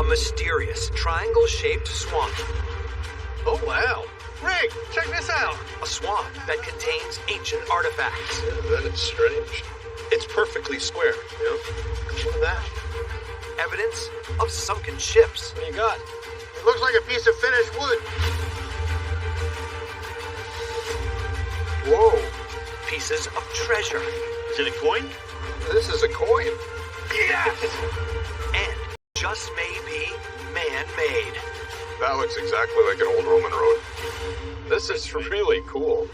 mysterious triangle-shaped swamp. Oh, wow. Rick, check this out. A swamp that contains ancient artifacts. Yeah, that is strange. It's perfectly square, you know? Look at that. Evidence of sunken ships. What do you got? It looks like a piece of finished wood. Whoa. Pieces of treasure. Is it a coin? This is a coin. Yes! And just maybe man-made. That looks exactly like an old Roman road. This is really cool.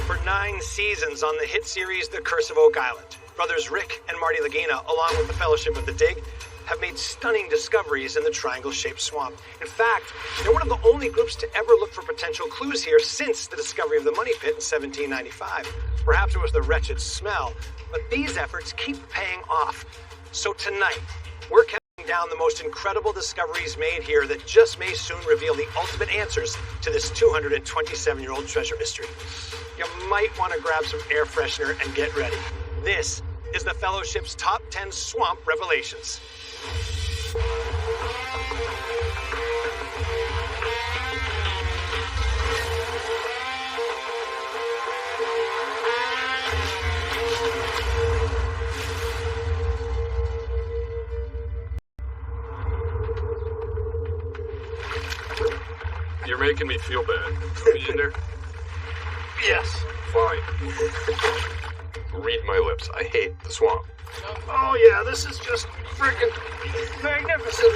For 9 seasons on the hit series The Curse of Oak Island, brothers Rick and Marty Lagina, along with the Fellowship of the Dig, have made stunning discoveries in the triangle-shaped swamp. In fact, they're one of the only groups to ever look for potential clues here since the discovery of the money pit in 1795. Perhaps it was the wretched smell, but these efforts keep paying off. So tonight, we're counting down the most incredible discoveries made here that just may soon reveal the ultimate answers to this 227-year-old treasure mystery. You might want to grab some air freshener and get ready. This is the Fellowship's Top 10 Swamp Revelations. You're making me feel bad. Are you in there? Yes. Fine. Read my lips. I hate the swamp. Oh yeah, this is just freaking magnificent.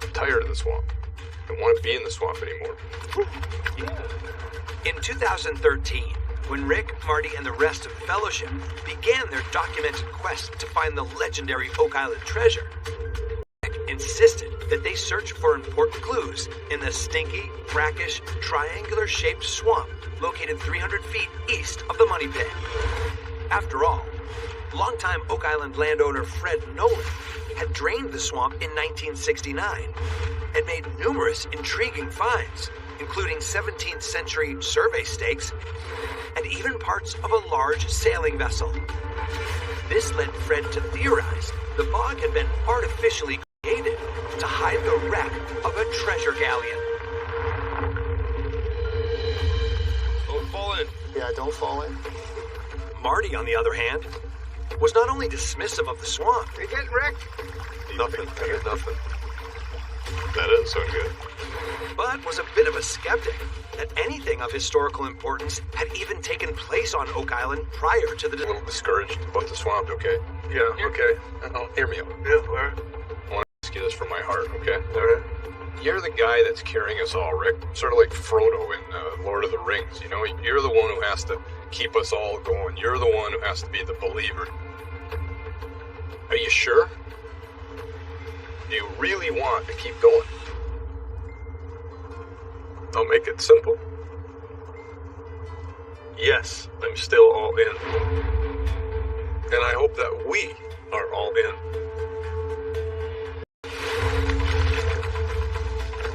I'm tired of the swamp. I don't want to be in the swamp anymore. In 2013, when Rick, Marty, and the rest of the Fellowship began their documented quest to find the legendary Oak Island treasure, Rick insisted that they search for important clues in the stinky, brackish, triangular-shaped swamp located 300 feet east of the money pit. After all, longtime Oak Island landowner Fred Nolan had drained the swamp in 1969 and made numerous intriguing finds, including 17th century survey stakes and even parts of a large sailing vessel. This led Fred to theorize the bog had been artificially created to hide the wreck of a treasure galleon. Don't fall in. Yeah, don't fall in. Marty, on the other hand, was not only dismissive of the swamp, You getting wrecked? Nothing. I got nothing. That doesn't sound good. but was a bit of a skeptic that anything of historical importance had even taken place on Oak Island prior to the... A little discouraged about the swamp, okay? Yeah, okay. Now, hear me out. Yeah, all right. I want to ask you this from my heart, okay? All right. You're the guy that's carrying us all, Rick. Sort of like Frodo in Lord of the Rings, you know? You're the one who has to keep us all going. You're the one who has to be the believer. Are you sure? Do you really want to keep going? I'll make it simple. Yes, I'm still all in. And I hope that we are all in.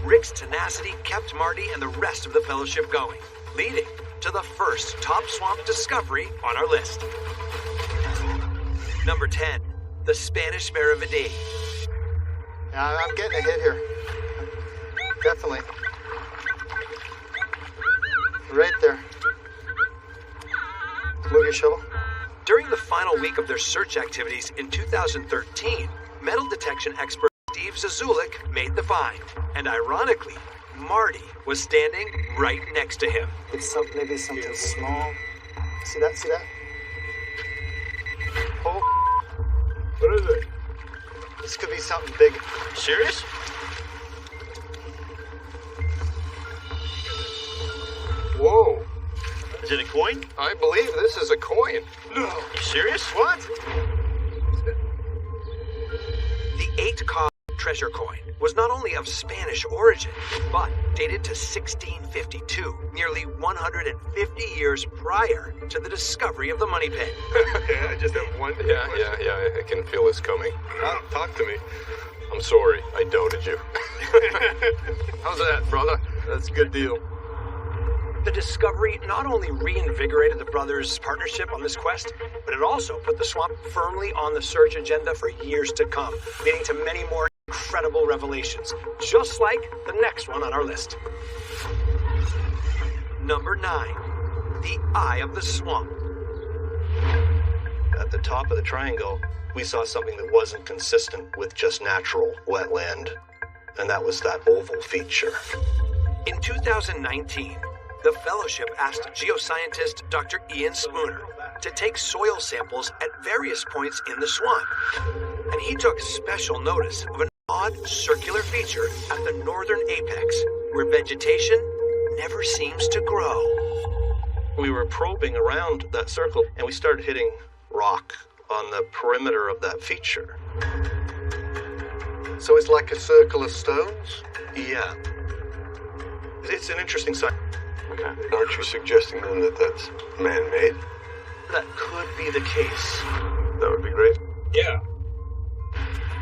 Rick's tenacity kept Marty and the rest of the Fellowship going, leading to the first top swamp discovery on our list. Number 10, the Spanish Maravidi. Yeah, I'm getting a hit here. Definitely. Right there. Move your shovel. During the final week of their search activities in 2013, metal detection expert Steve Zazulik made the find, and ironically, Marty was standing right next to him. It's maybe something small. See that? See that? Oh, What is it? this could be something big. Serious? Whoa. Is it a coin? I believe this is a coin. No. You serious? What? The 8-cob treasure coin was not only of Spanish origin, but dated to 1652, nearly 150 years prior to the discovery of the money pit. Yeah, I just have one. Yeah, I can feel this coming. Talk to me. I'm sorry, I doubted you. How's that, brother? That's a good deal. The discovery not only reinvigorated the brothers' partnership on this quest, but it also put the swamp firmly on the search agenda for years to come, leading to many more incredible revelations, just like the next one on our list. Number 9. The Eye of the Swamp. At the top of the triangle, we saw something that wasn't consistent with just natural wetland, and that was that oval feature. In 2019, the Fellowship asked geoscientist Dr. Ian Spooner to take soil samples at various points in the swamp. And he took special notice of an odd circular feature at the northern apex, where vegetation never seems to grow. We were probing around that circle, and we started hitting rock on the perimeter of that feature. So it's like a circle of stones? Yeah. It's an interesting sign. Okay. Aren't you suggesting then that that's man-made? That could be the case. That would be great. Yeah.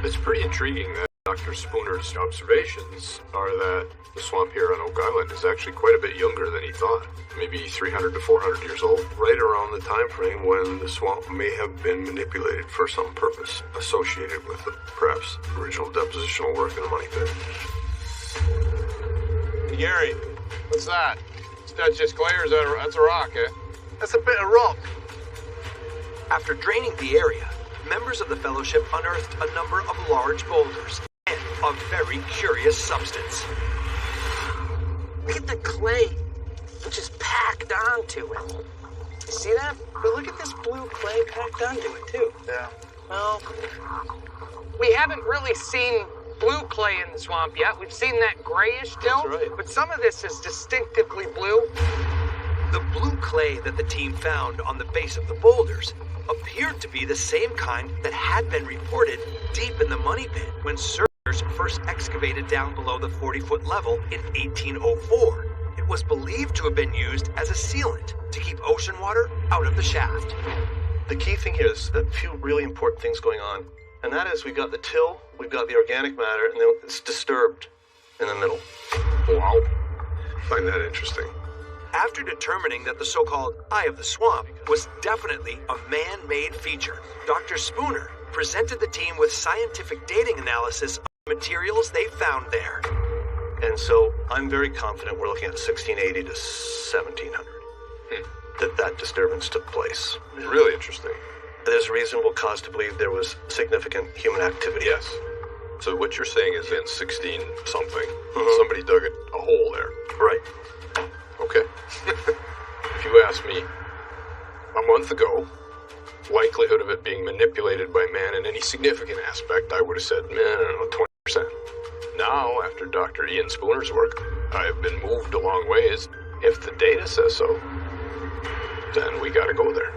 It's pretty intriguing that Dr. Spooner's observations are that the swamp here on Oak Island is actually quite a bit younger than he thought. Maybe 300 to 400 years old. Right around the time frame when the swamp may have been manipulated for some purpose associated with the, perhaps, original depositional work in the money pit. Hey, Gary, what's that? That's just clay, or is that that's a rock, eh? That's a bit of rock. After draining the area, members of the Fellowship unearthed a number of large boulders and a very curious substance. Look at the clay, which is packed onto it. You see that? But look at this blue clay packed onto it, too. Yeah. Well, we haven't really seen blue clay in the swamp yet. We've seen that grayish tint, right. but some of this is distinctively blue. The blue clay that the team found on the base of the boulders appeared to be the same kind that had been reported deep in the money pit when searchers first excavated down below the 40-foot level in 1804. It was believed to have been used as a sealant to keep ocean water out of the shaft. The key thing here is a few really important things going on, and that is we've got the till, we've got the organic matter, and then it's disturbed in the middle. Wow. Find that interesting. After determining that the so-called Eye of the Swamp was definitely a man-made feature, Dr. Spooner presented the team with scientific dating analysis of the materials they found there. And so I'm very confident we're looking at 1680 to 1700 that disturbance took place. Really interesting. There's reasonable cause to believe there was significant human activity. Yes. So what you're saying is in 16-something, somebody dug a hole there. Right. Okay. If you asked me a month ago, likelihood of it being manipulated by man in any significant aspect, I would have said, I don't know, 20%. Now, after Dr. Ian Spooner's work, I have been moved a long ways. If the data says so, then we gotta go there.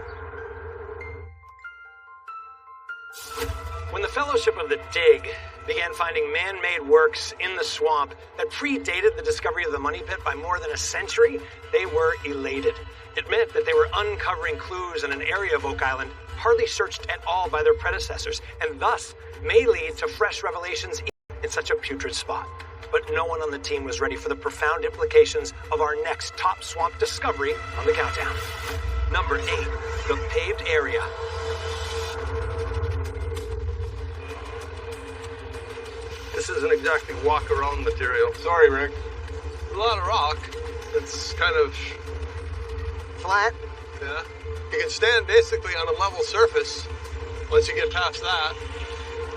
When the Fellowship of the Dig began finding man-made works in the swamp that predated the discovery of the money pit by more than a century, they were elated. It meant that they were uncovering clues in an area of Oak Island hardly searched at all by their predecessors, and thus may lead to fresh revelations in such a putrid spot. But no one on the team was ready for the profound implications of our next top swamp discovery on the countdown. Number 8, the paved area. This isn't exactly walk-around material. Sorry, Rick. A lot of rock. It's kind of Flat. yeah. You can stand basically on a level surface. Once you get past that,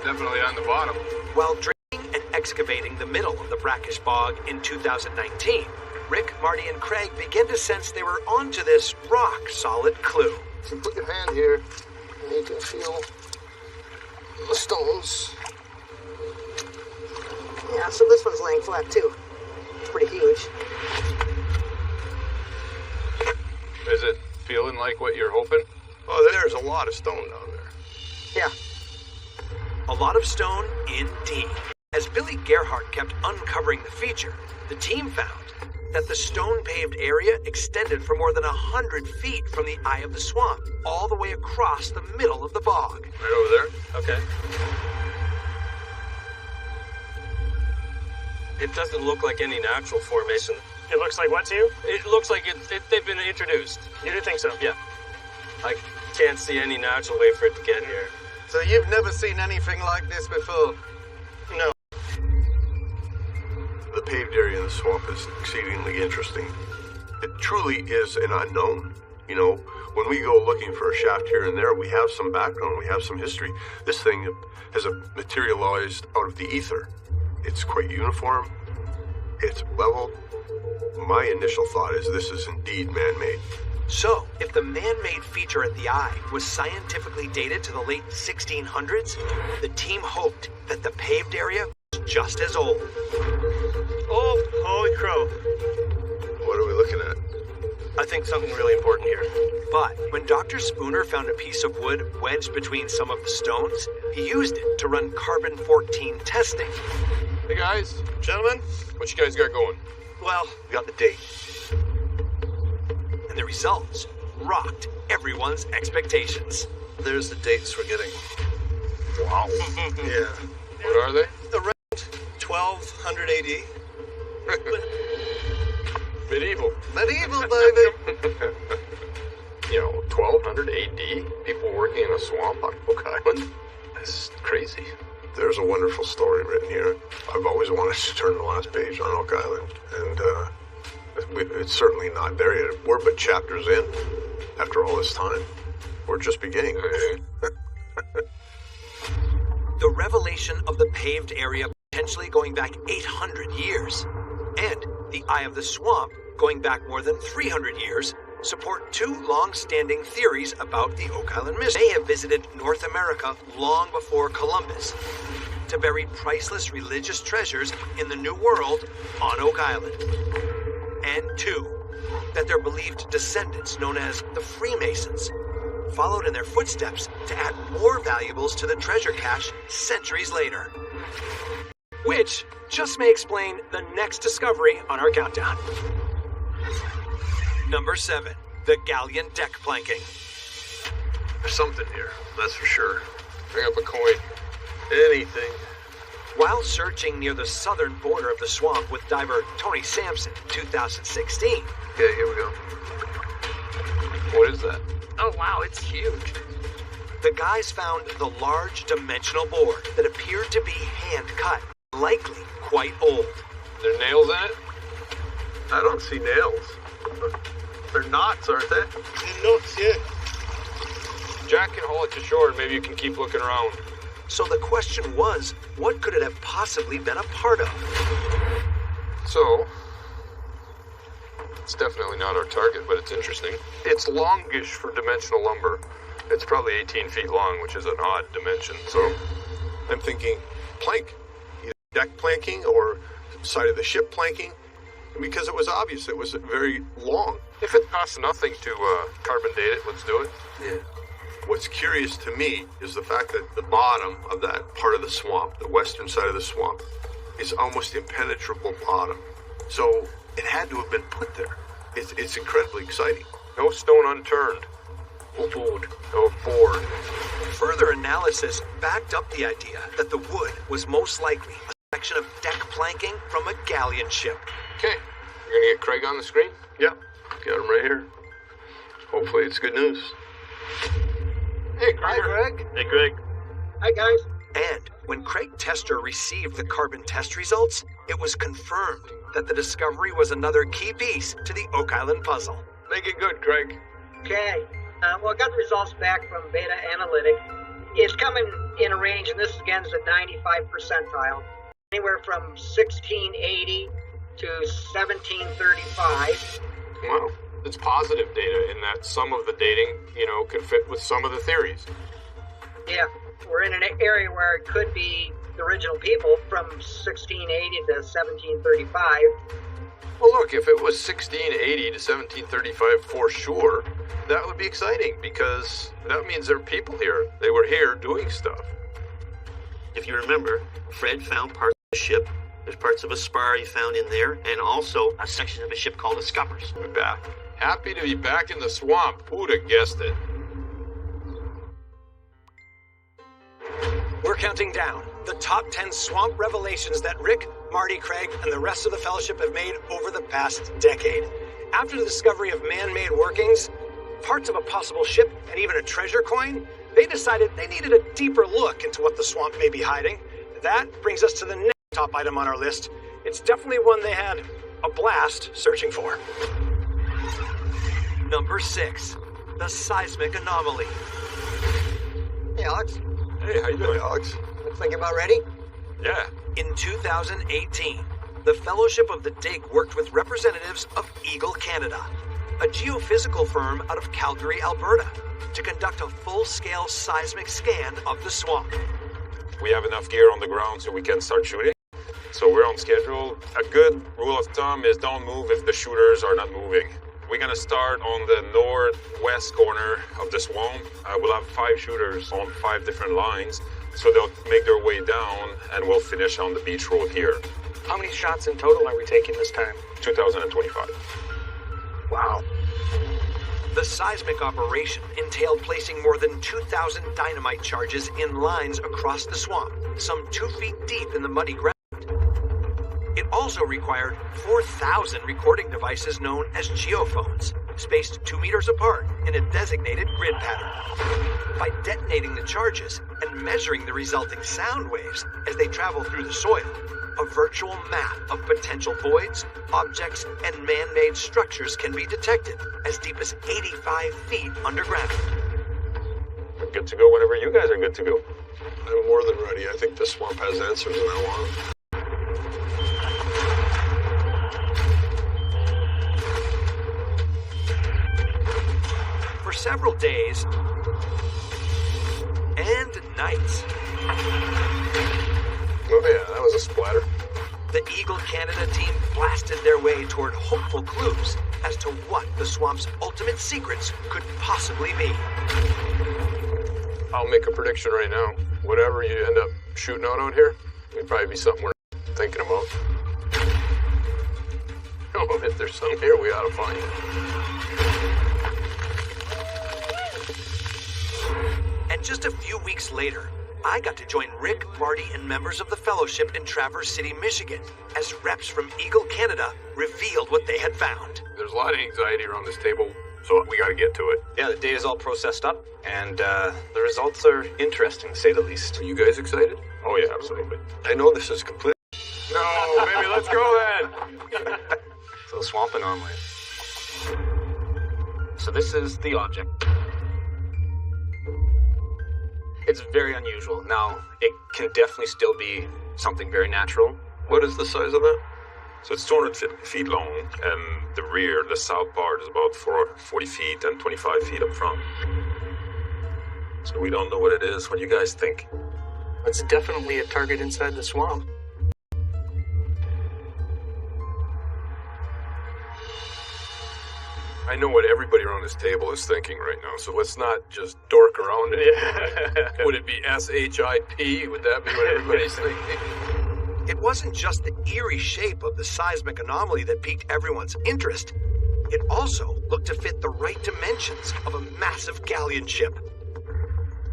definitely on the bottom. While draining and excavating the middle of the brackish bog in 2019, Rick, Marty, and Craig began to sense they were onto this rock-solid clue. If you put your hand here, and you can feel the stones. Yeah, so this one's laying flat, too. It's pretty huge. Is it feeling like what you're hoping? Oh, there's a lot of stone down there. Yeah. A lot of stone, indeed. As Billy Gerhardt kept uncovering the feature, the team found that the stone-paved area extended for more than 100 feet from the eye of the swamp, all the way across the middle of the bog. Right over there. Okay. It doesn't look like any natural formation. It looks like what to you? It looks like they've been introduced. You do think so? Yeah. I can't see any natural way for it to get here. So you've never seen anything like this before? No. in the swamp is exceedingly interesting. It truly is an unknown. You know, when we go looking for a shaft here and there, we have some background, we have some history. This thing has materialized out of the ether. It's quite uniform. It's level. My initial thought is this is indeed man-made. So, if the man-made feature at the eye was scientifically dated to the late 1600s, the team hoped that the paved area was just as old. Oh, holy crow. What are we looking at? I think something really important here. But when Dr. Spooner found a piece of wood wedged between some of the stones, he used it to run carbon-14 testing. Hey guys, Gentlemen, what you guys got going? well, we got the date. And the results rocked everyone's expectations. There's the dates we're getting. Wow. Yeah. What are they? Around 1200 AD. Medieval. Medieval, baby. You know, 1200 AD? People working in a swamp on Oak Island? That's crazy. There's a wonderful story written here. I've always wanted to turn the last page on Oak Island, and it's certainly not there yet. We're but chapters in after all this time. We're just beginning. The revelation of the paved area potentially going back 800 years, and the Eye of the Swamp going back more than 300 years, support two long-standing theories about the Oak Island mystery. They have visited North America long before Columbus to bury priceless religious treasures in the New World on Oak Island. And two, that their believed descendants, known as the Freemasons, followed in their footsteps to add more valuables to the treasure cache centuries later. Which just may explain the next discovery on our countdown. Number 7, the galleon deck planking. There's something here, that's for sure. Bring up a coin. Anything. While searching near the southern border of the swamp with diver Tony Sampson in 2016, Okay, here we go. What is that? Oh, wow, it's huge. the guys found the large dimensional board that appeared to be hand-cut, likely quite old. There nails in it? I don't see nails. They're knots, aren't they? Notes, yeah. Jack can haul it to shore and maybe you can keep looking around. So the question was, what could it have possibly been a part of? So, it's definitely not our target, but it's interesting. It's longish for dimensional lumber. It's probably 18 feet long, which is an odd dimension, so I'm thinking plank, either deck planking or side of the ship planking, because it was obvious it was very long. if it costs nothing to carbon date it, let's do it. Yeah. What's curious to me is the fact that the bottom of that part of the swamp, the western side of the swamp, is almost impenetrable bottom. So it had to have been put there. It's incredibly exciting. No stone unturned. No board. No board. Further analysis backed up the idea that the wood was most likely a section of deck planking from a galleon ship. Okay, you're gonna get Craig on the screen? Yeah, got him right here. Hopefully it's good news. Hey, Greg. Hey, Greg. Hi, guys. And when Craig Tester received the carbon test results, it was confirmed that the discovery was another key piece to the Oak Island puzzle. Make it good, Craig. Okay. Well, I got the results back from Beta Analytic. It's coming in a range, and this again is a 95 percentile, anywhere from 1680 to 1735. Wow. It's positive data in that some of the dating, could fit with some of the theories. Yeah, we're in an area where it could be the original people from 1680 to 1735. Well, look, if it was 1680 to 1735 for sure, that would be exciting because that means there are people here. They were here doing stuff. If you remember, Fred found parts of a ship. There's parts of a spar he found in there, and also a section of a ship called the Scuppers. We're back. Happy to be back in the swamp. Who'd have guessed it? We're counting down the top 10 swamp revelations that Rick, Marty, Craig, and the rest of the Fellowship have made over the past decade. After the discovery of man-made workings, parts of a possible ship, and even a treasure coin, they decided they needed a deeper look into what the swamp may be hiding. That brings us to the next top item on our list, it's definitely one they had a blast searching for. Number 6. The seismic anomaly. Hey, Alex. Hey, how you doing, Alex? Looks like you're about ready. Yeah. In 2018, the Fellowship of the Dig worked with representatives of Eagle Canada, a geophysical firm out of Calgary, Alberta, to conduct a full-scale seismic scan of the swamp. We have enough gear on the ground so we can start shooting. So we're on schedule. A good rule of thumb is don't move if the shooters are not moving. We're gonna start on the northwest corner of the swamp. We'll have 5 shooters on 5 different lines, so they'll make their way down, and we'll finish on the beach road here. How many shots in total are we taking this time? 2025. Wow. The seismic operation entailed placing more than 2,000 dynamite charges in lines across the swamp, some 2 feet deep in the muddy ground. It also required 4,000 recording devices known as geophones, spaced 2 meters apart in a designated grid pattern. By detonating the charges and measuring the resulting sound waves as they travel through the soil, a virtual map of potential voids, objects, and man-made structures can be detected as deep as 85 feet underground. We're good to go whenever you guys are good to go. I'm more than ready. I think the swamp has answers and I want them. For several days and nights, Oh yeah, that was a splatter. the Eagle Canada team blasted their way toward hopeful clues as to what the swamp's ultimate secrets could possibly be. I'll make a prediction right now. Whatever you end up shooting out here, it'd probably be something we're thinking about. Oh, if there's something here, we ought to find it. And just a few weeks later, I got to join Rick, Marty, and members of the Fellowship in Traverse City, Michigan, as reps from Eagle Canada revealed what they had found. There's a lot of anxiety around this table, so we got to get to it. Yeah, the data's all processed up, and the results are interesting, to say the least. Are you guys excited? Oh yeah, absolutely. I know this is complete. No, maybe let's go then. So the swamp anomaly. So this is the object. It's very unusual. Now, it can definitely still be something very natural. What is the size of that? So it's 250 feet long, and the rear, the south part, is about 40 feet and 25 feet up front. So we don't know what it is. What do you guys think? It's definitely a target inside the swamp. I know what everybody around this table is thinking right now, so let's not just dork around it. Would it be SHIP? Would that be what everybody's thinking? It wasn't just the eerie shape of the seismic anomaly that piqued everyone's interest. It also looked to fit the right dimensions of a massive galleon ship.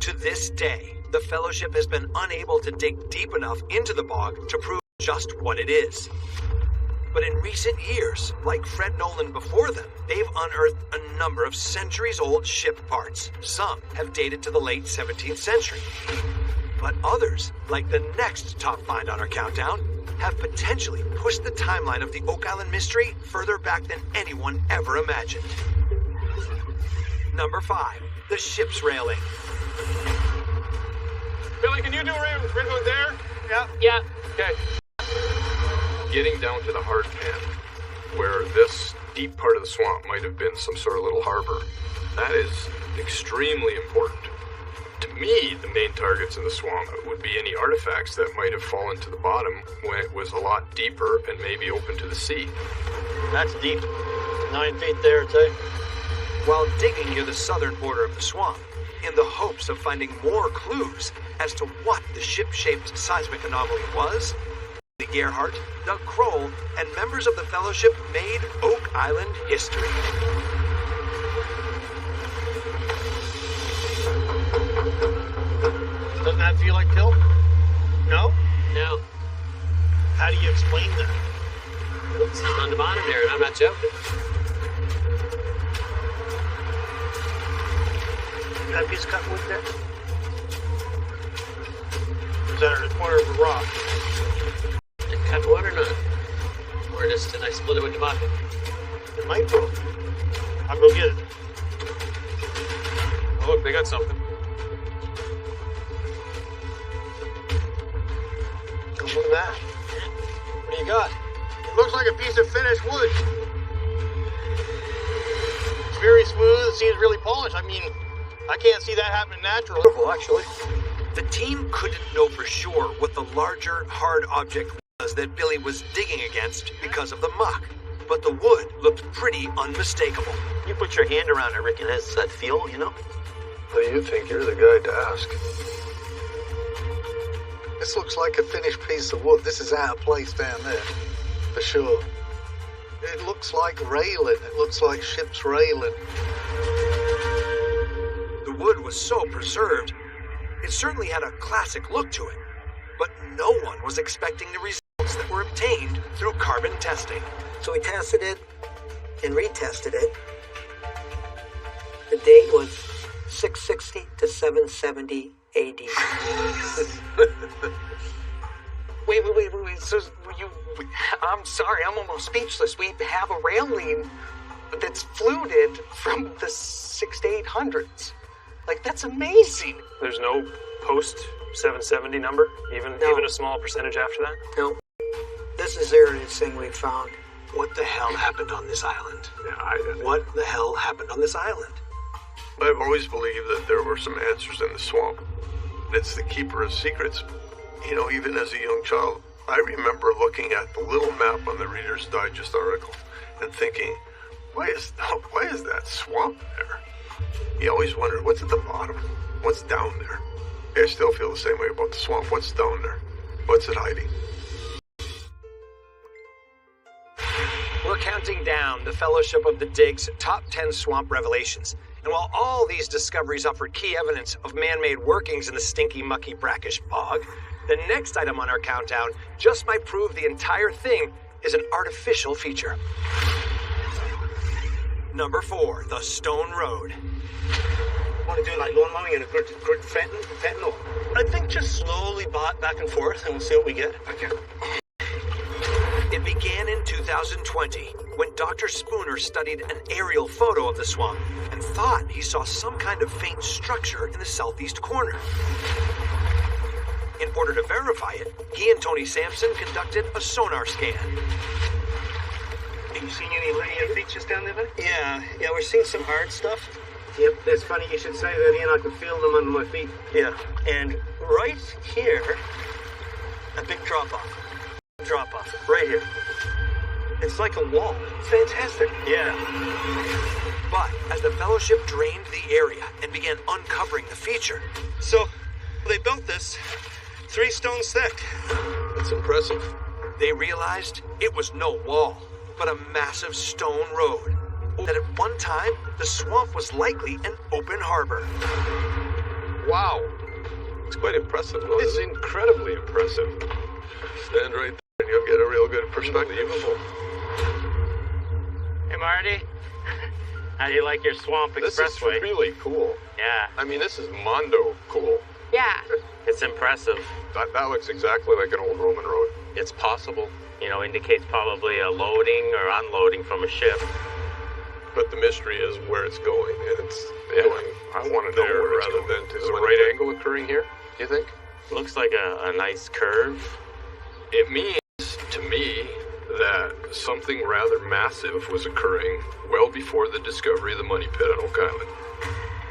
To this day, the Fellowship has been unable to dig deep enough into the bog to prove just what it is. But in recent years, like Fred Nolan before them, they've unearthed a number of centuries-old ship parts. Some have dated to the late 17th century. But others, like the next top find on our countdown, have potentially pushed the timeline of the Oak Island mystery further back than anyone ever imagined. Number 5, the ship's railing. Billy, can you do right there? Yeah. Okay. Getting down to the hard pan, where this deep part of the swamp might have been some sort of little harbor, that is extremely important. To me, the main targets in the swamp would be any artifacts that might have fallen to the bottom when it was a lot deeper and maybe open to the sea. That's deep. 9 feet there, I'd say. While digging near the southern border of the swamp, in the hopes of finding more clues as to what the ship-shaped seismic anomaly was, the Gerhardt, Doug Kroll, and members of the Fellowship made Oak Island history. Doesn't that feel like Till? No? No. How do you explain that? It's on the bottom there, and I'm not joking. That piece of cut wood there? Is that in the corner of a rock? Cut wood or not? split it with the bucket. It might be. I'll go get it. Oh, look, they got something. Look at that. What do you got? It looks like a piece of finished wood. It's very smooth. It seems really polished. I mean, I can't see that happening naturally. Well, actually. The team couldn't know for sure what the larger, hard object was that Billy was digging against because of the muck. But the wood looked pretty unmistakable. You put your hand around it, Rick, and it has that feel, you know? So you think you're the guy to ask? This looks like a finished piece of wood. This is out of place down there, for sure. It looks like railing. It looks like ship's railing. The wood was so preserved, it certainly had a classic look to it. But no one was expecting the results that were obtained through carbon testing. So we tested it and retested it. The date was 660 to 770 AD. Wait. So I'm sorry, I'm almost speechless. We have a railing that's fluted from the 6 to 800s. Like, that's amazing. There's no post 770 number, even a small percentage after that? No. This is the earliest thing we found. What the hell happened on this island? What the hell happened on this island? I've always believed that there were some answers in the swamp. It's the keeper of secrets. You know, even as a young child, I remember looking at the little map on the Reader's Digest article and thinking, why is that swamp there? You always wondered, what's at the bottom? What's down there? I still feel the same way about the swamp. What's down there? What's it hiding? We're counting down the Fellowship of the Dig's top 10 swamp revelations. And while all these discoveries offered key evidence of man-made workings in the stinky, mucky, brackish bog, the next item on our countdown just might prove the entire thing is an artificial feature. Number 4, the Stone Road. Want to do like lawn mowing and a good fentanyl? I think just slowly back and forth and we'll see what we get. Okay. It began in 2020 when Dr. Spooner studied an aerial photo of the swamp and thought he saw some kind of faint structure in the southeast corner. In order to verify it, he and Tony Sampson conducted a sonar scan. Have you seen any linear features down there, buddy? Yeah, we're seeing some hard stuff. Yep, that's funny you should say that, Ian. I can feel them under my feet. Yeah, and right here, a big drop-off. Right here. It's like a wall. Fantastic. Yeah. But as the Fellowship drained the area and began uncovering the feature... So, they built this 3 stones thick. That's impressive. They realized it was no wall, but a massive stone road. That at one time, the swamp was likely an open harbor. Wow. It's quite impressive. Well, it's incredibly impressive. Stand right there and you'll get a real good perspective. Hey, Marty. How do you like your swamp This expressway? is really cool. Yeah. I mean, this is Mondo cool. Yeah. It's impressive. That looks exactly like an old Roman road. It's possible. Indicates probably a loading or unloading from a ship. But the mystery is where it's going, and it's going. I want to know where it's rather going. than to Is a when right angle occurring here, do you think? Looks like a nice curve. It means to me that something rather massive was occurring well before the discovery of the money pit on Oak Island.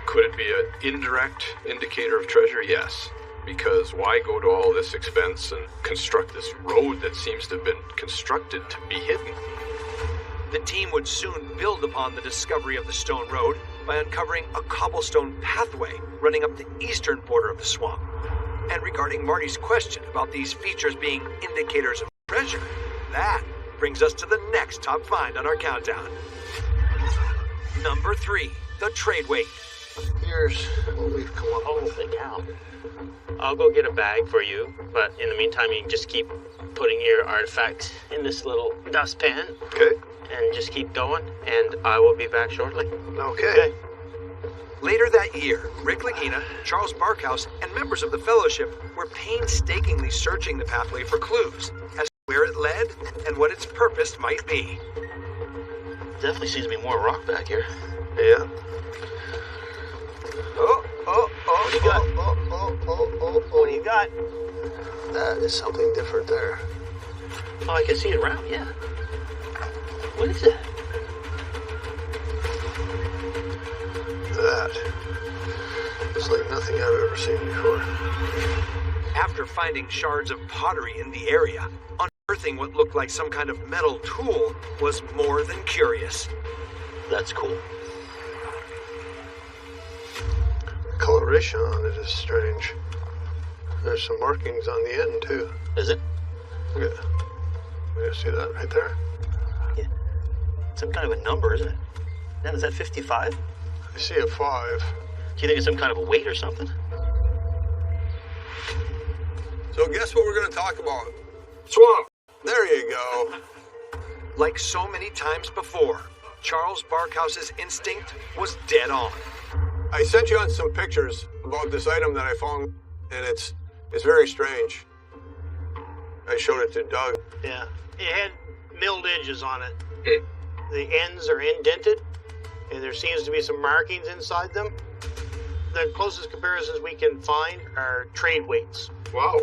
Could it be an indirect indicator of treasure? Yes. Because why go to all this expense and construct this road that seems to have been constructed to be hidden? The team would soon build upon the discovery of the stone road by uncovering a cobblestone pathway running up the eastern border of the swamp. And regarding Marty's question about these features being indicators of treasure, that brings us to the next top find on our countdown. Number 3, the trade weight. Here's what we've come up with. Holy cow. I'll go get a bag for you, but in the meantime, you can just keep putting your artifact in this little dustpan. Okay. And just keep going, and I will be back shortly. Okay. Later that year, Rick Lagina, Charles Barkhouse, and members of the Fellowship were painstakingly searching the pathway for clues as to where it led and what it its purpose might be. Definitely seems to be more rock back here. Yeah. What do you got? What do you got? That is something different there. Oh, I can see it around, yeah. What is that? That is like nothing I've ever seen before. After finding shards of pottery in the area, unearthing what looked like some kind of metal tool was more than curious. That's cool. Coloration on it is strange. There's some markings on the end, too. Is it? Yeah. You see that right there? Yeah. Some kind of a number, isn't it? Dan, is that 55? I see a 5. Do you think it's some kind of a weight or something? So guess what we're going to talk about? Swamp. There you go. Like so many times before, Charles Barkhouse's instinct was dead on. I sent you on some pictures about this item that I found, and it's very strange. I showed it to Doug. Yeah. It had milled edges on it. The ends are indented, and there seems to be some markings inside them. The closest comparisons we can find are trade weights. Wow.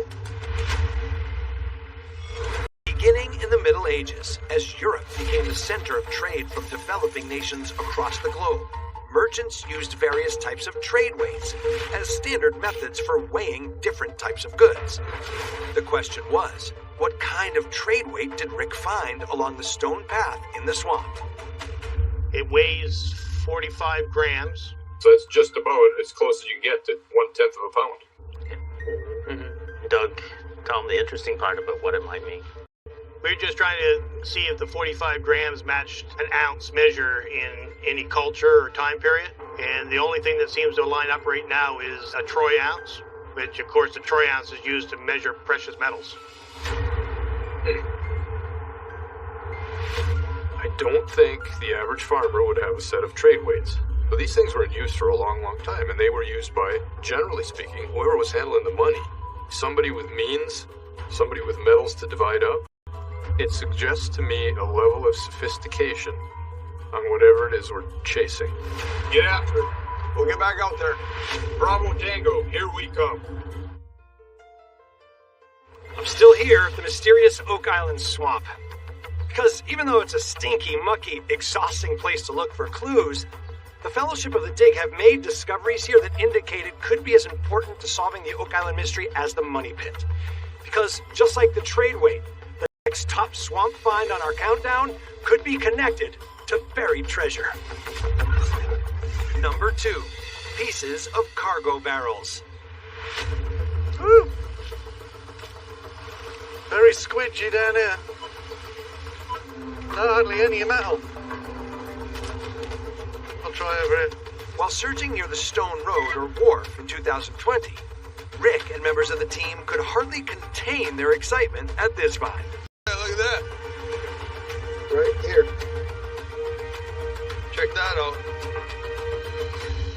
Beginning in the Middle Ages, as Europe became the center of trade from developing nations across the globe, merchants used various types of trade weights as standard methods for weighing different types of goods. The question was, what kind of trade weight did Rick find along the stone path in the swamp? It weighs 45 grams. So that's just about as close as you get to 1/10 of a pound. Doug, tell him the interesting part about what it might mean. We're just trying to see if the 45 grams matched an ounce measure in any culture or time period. And the only thing that seems to line up right now is a troy ounce, which of course the troy ounce is used to measure precious metals. I don't think the average farmer would have a set of trade weights. But these things were in use for a long, long time, and they were used by, generally speaking, whoever was handling the money. Somebody with means, somebody with metals to divide up. It suggests to me a level of sophistication on whatever it is we're chasing. Get after it. We'll get back out there. Bravo Tango, here we come. I'm still here at the mysterious Oak Island swamp. Because even though it's a stinky, mucky, exhausting place to look for clues, the Fellowship of the Dig have made discoveries here that indicate it could be as important to solving the Oak Island mystery as the money pit. Because just like the trade weight, the next top swamp find on our countdown could be connected to buried treasure. Number 2, pieces of cargo barrels. Woo! Very squidgy down here. No, hardly any metal. I'll try over here. While searching near the Stone Road or Wharf in 2020, Rick and members of the team could hardly contain their excitement at this find. Hey, look at that. Right here. Check that out.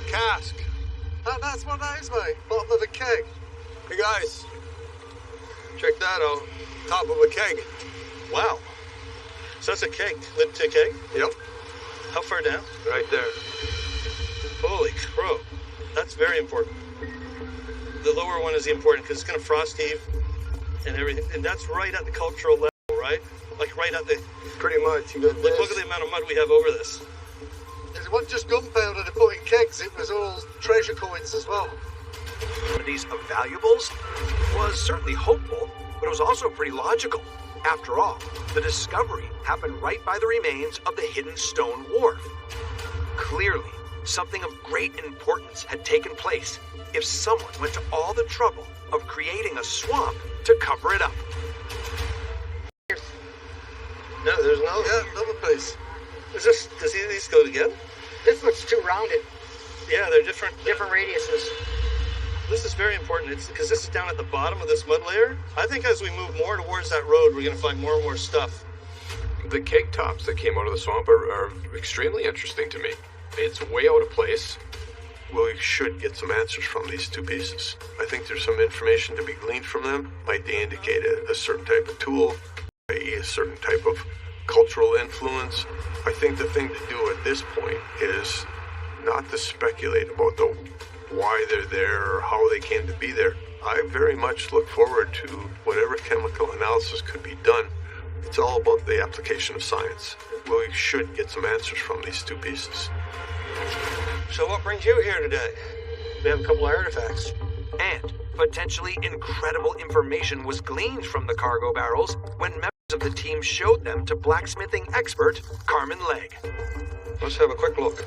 Cask. Oh, that's what that is, mate. Bottom of a keg. Hey guys. Check that out. Top of a keg. Wow. So that's a keg. Lid to a keg? Yep. How far down? Right there. Holy crow. That's very important. The lower one is the important because it's going to frost heave and everything. And that's right at the cultural level, right? Like right at the... Pretty much. You got Look at the amount of mud we have over this. It wasn't just gunpowder to put in kegs. It was all treasure coins as well. These of valuables was certainly hopeful, but it was also pretty logical. After all, the discovery happened right by the remains of the hidden stone wharf. Clearly, something of great importance had taken place if someone went to all the trouble of creating a swamp to cover it up. No, there's no... Yeah, another place. Does these go together? This looks too rounded. Yeah, they're different. Different radiuses. This is very important. It's because this is down at the bottom of this mud layer. I think as we move more towards that road, we're going to find more and more stuff. The keg tops that came out of the swamp are extremely interesting to me. It's way out of place. Well, we should get some answers from these two pieces. I think there's some information to be gleaned from them. Might they indicate a certain type of tool, i.e. certain type of cultural influence. I think the thing to do at this point is not to speculate about why they're there or how they came to be there. I very much look forward to whatever chemical analysis could be done. It's all about the application of science. We should get some answers from these two pieces. So what brings you here today? We have a couple of artifacts. And potentially incredible information was gleaned from the cargo barrels when members of the team showed them to blacksmithing expert Carmen Legg. Let's have a quick look.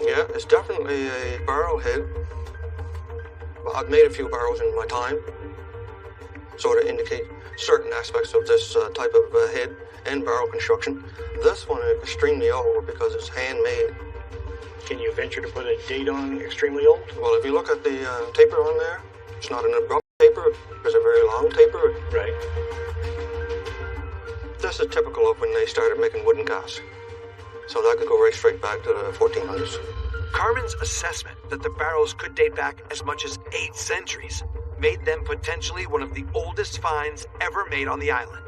Yeah, it's definitely a barrel head. I've made a few barrels in my time. Sort of indicate certain aspects of this type of head and barrel construction. This one is extremely old because it's handmade. Can you venture to put a date on extremely old? Well, if you look at the taper on there, it's not an abrupt taper. It's a very long taper. Right. This is typical of when they started making wooden cast. So that could go right straight back to the 1400s. Carmen's assessment that the barrels could date back as much as 8 centuries made them potentially one of the oldest finds ever made on the island.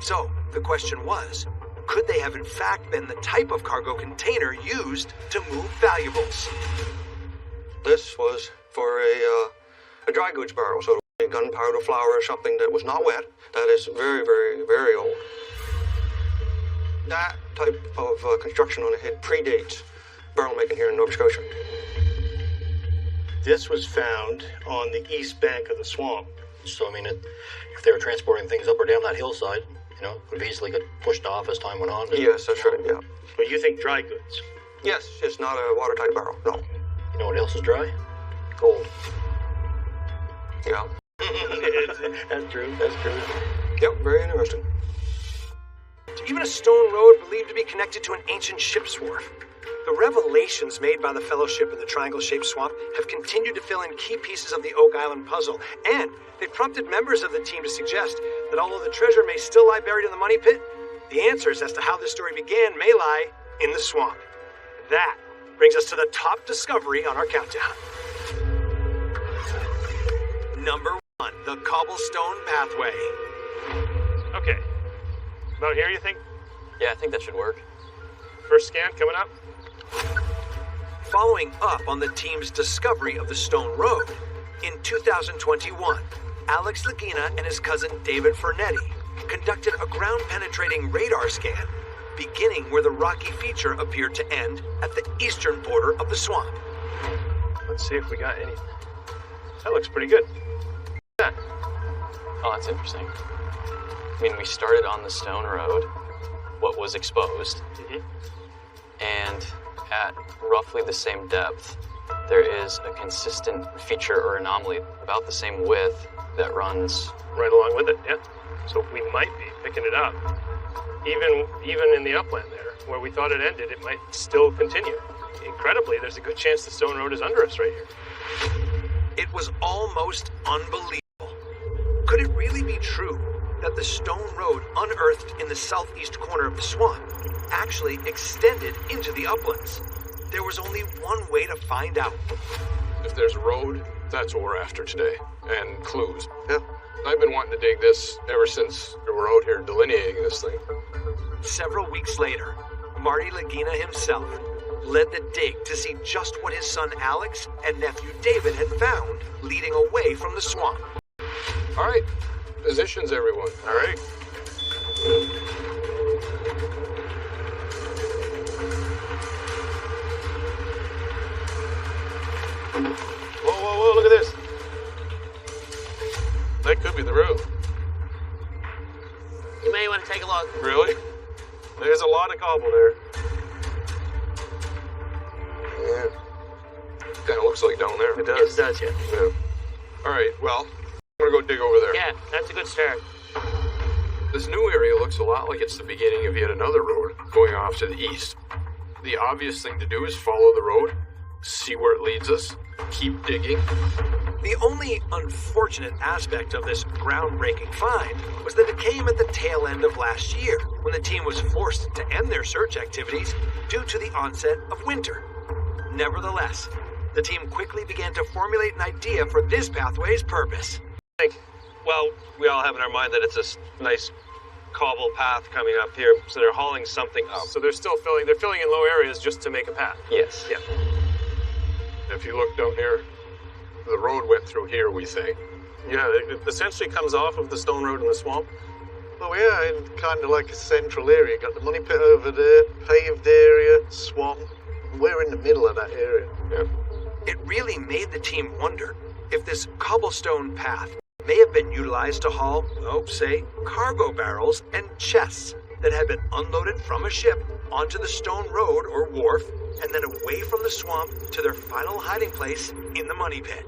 So, the question was, could they have in fact been the type of cargo container used to move valuables? This was for a dry goods barrel, so gunpowder, flour, or something that was not wet. That is very, very, very old. That type of construction on a head predates barrel making here in Nova Scotia. This was found on the east bank of the swamp. So, I mean, if they were transporting things up or down that hillside, you know, it would easily get pushed off as time went on. Yes, that's right, yeah. But you think dry goods? Yes, it's not a watertight barrel, no. You know what else is dry? Gold. Yeah. That's true, that's true. Yep, very interesting. Even a stone road believed to be connected to an ancient ship's wharf. The revelations made by the Fellowship in the triangle-shaped swamp have continued to fill in key pieces of the Oak Island puzzle, and they've prompted members of the team to suggest that although the treasure may still lie buried in the money pit, the answers as to how this story began may lie in the swamp. That brings us to the top discovery on our countdown. Number 1, the cobblestone pathway. Okay. About here, you think? Yeah, I think that should work. First scan coming up. Following up on the team's discovery of the Stone Road, in 2021, Alex Lagina and his cousin David Fernetti conducted a ground-penetrating radar scan, beginning where the rocky feature appeared to end at the eastern border of the swamp. Let's see if we got anything. That looks pretty good. Yeah. Oh, that's interesting. I mean, we started on the Stone Road, what was exposed, and at roughly the same depth, there is a consistent feature or anomaly about the same width that runs right along with it, yeah. So we might be picking it up. Even in the upland there, where we thought it ended, it might still continue. Incredibly, there's a good chance the Stone Road is under us right here. It was almost unbelievable. Could it really be true that the Stone Road unearthed in the southeast corner of the swamp actually extended into the uplands? There was only one way to find out. If there's a road, that's what we're after today. And clues. Yeah. I've been wanting to dig this ever since we were out here delineating this thing. Several weeks later, Marty Lagina himself led the dig to see just what his son Alex and nephew David had found leading away from the swamp. All right. Positions, everyone. All right. Whoa, look at this. That could be the road. You may want to take a look. Really? There's a lot of cobble there. Yeah. Kind of looks like down there. It does. It does, yeah. Yeah. All right, well, I'm going to go dig over there. Yeah, that's a good start. This new area looks a lot like it's the beginning of yet another road going off to the east. The obvious thing to do is follow the road, see where it leads us, keep digging. The only unfortunate aspect of this groundbreaking find was that it came at the tail end of last year, when the team was forced to end their search activities due to the onset of winter. Nevertheless, the team quickly began to formulate an idea for this pathway's purpose. Well, we all have in our mind that it's a nice cobble path coming up here, so they're hauling something up. So they're filling in low areas just to make a path. Yes. Yeah. If you look down here, the road went through here, we think. Yeah, it essentially comes off of the stone road in the swamp. Oh yeah, in kind of like a central area. Got the money pit over there, paved area, swamp. We're in the middle of that area. Yeah. It really made the team wonder if this cobblestone path may have been utilized to haul, say, cargo barrels and chests that had been unloaded from a ship onto the stone road or wharf and then away from the swamp to their final hiding place in the money pit.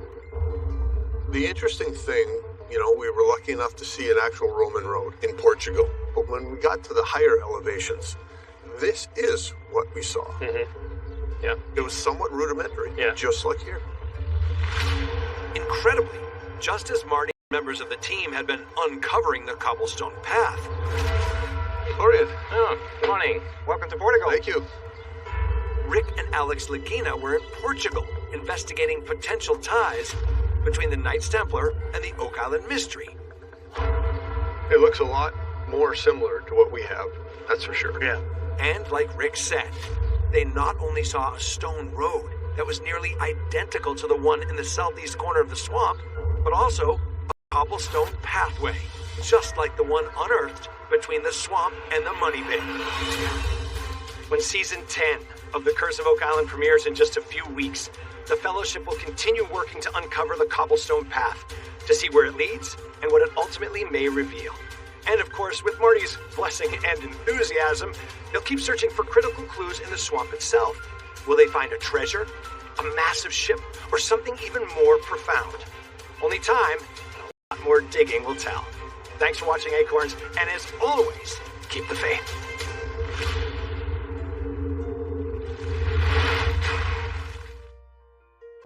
The interesting thing, we were lucky enough to see an actual Roman road in Portugal. But when we got to the higher elevations, this is what we saw. Mm-hmm. Yeah. It was somewhat rudimentary, just like here. Incredibly, just as Marty and members of the team had been uncovering the cobblestone path. Florian. Oh, good morning. Welcome to Portugal. Thank you. Rick and Alex Lagina were in Portugal, investigating potential ties between the Knights Templar and the Oak Island mystery. It looks a lot more similar to what we have, that's for sure. Yeah. And like Rick said, they not only saw a stone road that was nearly identical to the one in the southeast corner of the swamp, but also a cobblestone pathway, just like the one unearthed between the swamp and the money pit. When season 10 of The Curse of Oak Island premieres in just a few weeks, the Fellowship will continue working to uncover the cobblestone path, to see where it leads and what it ultimately may reveal. And of course, with Marty's blessing and enthusiasm, they'll keep searching for critical clues in the swamp itself. Will they find a treasure, a massive ship, or something even more profound? Only time and a lot more digging will tell. Thanks for watching Acorns, and as always, keep the faith.